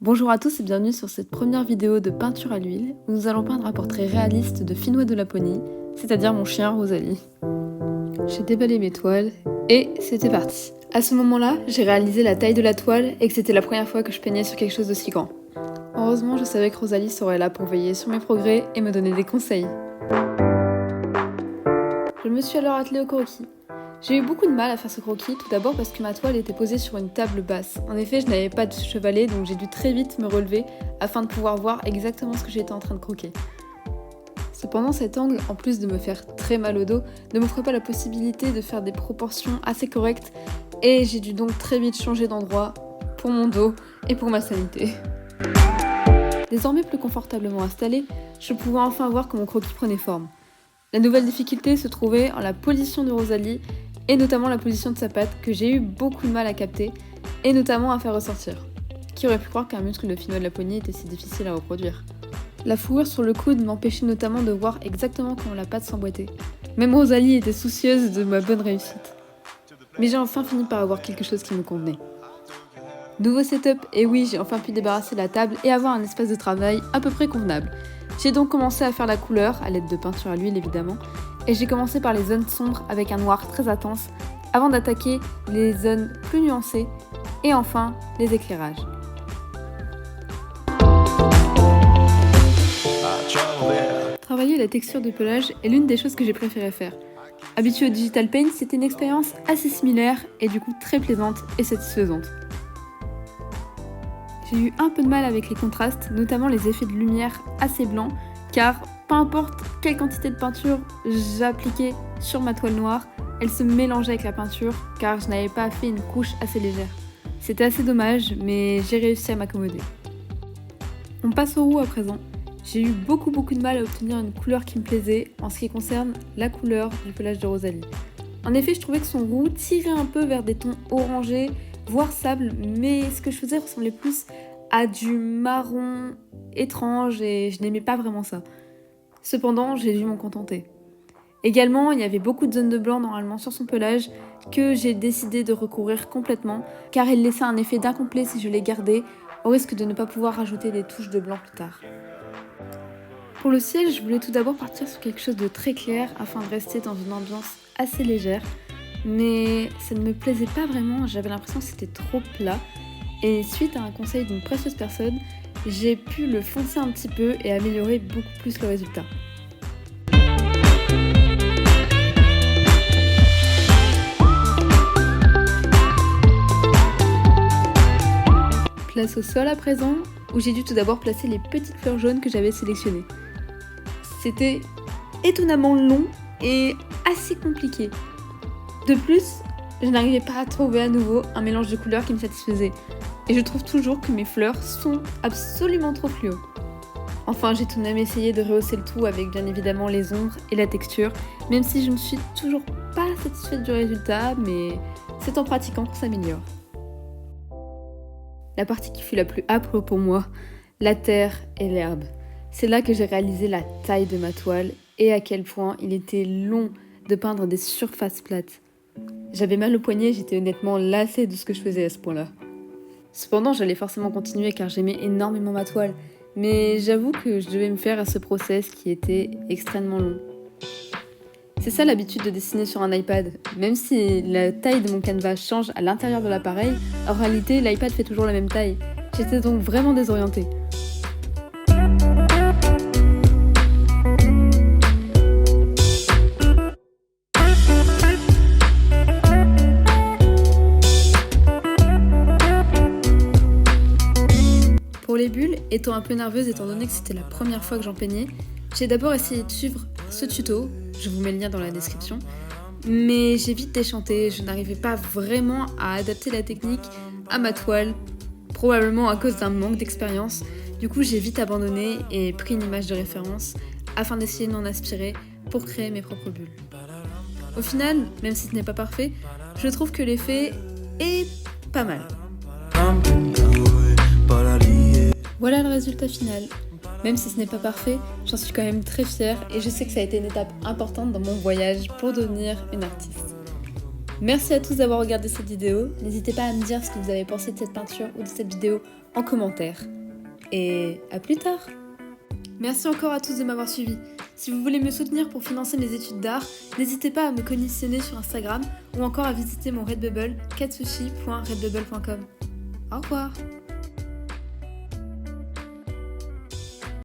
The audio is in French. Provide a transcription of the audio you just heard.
Bonjour à tous et bienvenue sur cette première vidéo de peinture à l'huile où nous allons peindre un portrait réaliste de Finwë de Laponie, c'est-à-dire mon chien Rosalie. J'ai déballé mes toiles et c'était parti. À ce moment-là, j'ai réalisé la taille de la toile et que c'était la première fois que je peignais sur quelque chose d'aussi grand. Heureusement, je savais que Rosalie serait là pour veiller sur mes progrès et me donner des conseils. Je me suis alors attelée au croquis. J'ai eu beaucoup de mal à faire ce croquis, tout d'abord parce que ma toile était posée sur une table basse. En effet, je n'avais pas de chevalet, donc j'ai dû très vite me relever afin de pouvoir voir exactement ce que j'étais en train de croquer. Cependant, cet angle, en plus de me faire très mal au dos, ne m'offrait pas la possibilité de faire des proportions assez correctes et j'ai dû donc très vite changer d'endroit pour mon dos et pour ma sanité. Désormais plus confortablement installée, je pouvais enfin voir que mon croquis prenait forme. La nouvelle difficulté se trouvait en la position de Rosalie et notamment la position de sa patte que j'ai eu beaucoup de mal à capter et notamment à faire ressortir. Qui aurait pu croire qu'un muscle de Finwë de Laponie était si difficile à reproduire? La fourrure sur le coude m'empêchait notamment de voir exactement comment la patte s'emboîtait. Même Rosalie était soucieuse de ma bonne réussite. Mais j'ai enfin fini par avoir quelque chose qui me convenait. Nouveau setup, et oui, j'ai enfin pu débarrasser la table et avoir un espace de travail à peu près convenable. J'ai donc commencé à faire la couleur, à l'aide de peinture à l'huile évidemment, et j'ai commencé par les zones sombres avec un noir très intense, avant d'attaquer les zones plus nuancées, et enfin les éclairages. Travailler la texture du pelage est l'une des choses que j'ai préféré faire. Habituée au Digital Paint, c'était une expérience assez similaire et du coup très plaisante et satisfaisante. J'ai eu un peu de mal avec les contrastes, notamment les effets de lumière assez blancs, car peu importe quelle quantité de peinture j'appliquais sur ma toile noire, elle se mélangeait avec la peinture, car je n'avais pas fait une couche assez légère. C'était assez dommage, mais j'ai réussi à m'accommoder. On passe au roux à présent. J'ai eu beaucoup de mal à obtenir une couleur qui me plaisait en ce qui concerne la couleur du pelage de Rosalie. En effet, je trouvais que son roux tirait un peu vers des tons orangés, voire sable, mais ce que je faisais ressemblait plus à du marron étrange et je n'aimais pas vraiment ça. Cependant, j'ai dû m'en contenter. Également, il y avait beaucoup de zones de blanc normalement sur son pelage que j'ai décidé de recouvrir complètement car il laissait un effet d'incomplet si je les gardais, au risque de ne pas pouvoir rajouter des touches de blanc plus tard. Pour le ciel, je voulais tout d'abord partir sur quelque chose de très clair afin de rester dans une ambiance assez légère, mais ça ne me plaisait pas vraiment, j'avais l'impression que c'était trop plat, et suite à un conseil d'une précieuse personne, j'ai pu le foncer un petit peu et améliorer beaucoup plus le résultat. Place au sol à présent, où j'ai dû tout d'abord placer les petites fleurs jaunes que j'avais sélectionnées. C'était étonnamment long et assez compliqué. De plus, je n'arrivais pas à trouver à nouveau un mélange de couleurs qui me satisfaisait. Et je trouve toujours que mes fleurs sont absolument trop fluo. Enfin, j'ai tout de même essayé de rehausser le tout avec bien évidemment les ombres et la texture, même si je ne suis toujours pas satisfaite du résultat, mais c'est en pratiquant qu'on s'améliore. La partie qui fut la plus âpre pour moi, la terre et l'herbe. C'est là que j'ai réalisé la taille de ma toile et à quel point il était long de peindre des surfaces plates. J'avais mal au poignet, j'étais honnêtement lassée de ce que je faisais à ce point-là. Cependant, j'allais forcément continuer car j'aimais énormément ma toile, mais j'avoue que je devais me faire à ce process qui était extrêmement long. C'est ça l'habitude de dessiner sur un iPad. Même si la taille de mon canevas change à l'intérieur de l'appareil, en réalité l'iPad fait toujours la même taille. J'étais donc vraiment désorientée. Pour les bulles, étant un peu nerveuse étant donné que c'était la première fois que j'en peignais, j'ai d'abord essayé de suivre ce tuto, je vous mets le lien dans la description, mais j'ai vite déchanté, je n'arrivais pas vraiment à adapter la technique à ma toile, probablement à cause d'un manque d'expérience. Du coup, j'ai vite abandonné et pris une image de référence afin d'essayer de m'en inspirer pour créer mes propres bulles. Au final, même si ce n'est pas parfait, je trouve que l'effet est pas mal. Voilà le résultat final. Même si ce n'est pas parfait, j'en suis quand même très fière et je sais que ça a été une étape importante dans mon voyage pour devenir une artiste. Merci à tous d'avoir regardé cette vidéo. N'hésitez pas à me dire ce que vous avez pensé de cette peinture ou de cette vidéo en commentaire. Et à plus tard! Merci encore à tous de m'avoir suivi. Si vous voulez me soutenir pour financer mes études d'art, n'hésitez pas à me commissionner sur Instagram ou encore à visiter mon Redbubble katsushi.redbubble.com. Au revoir!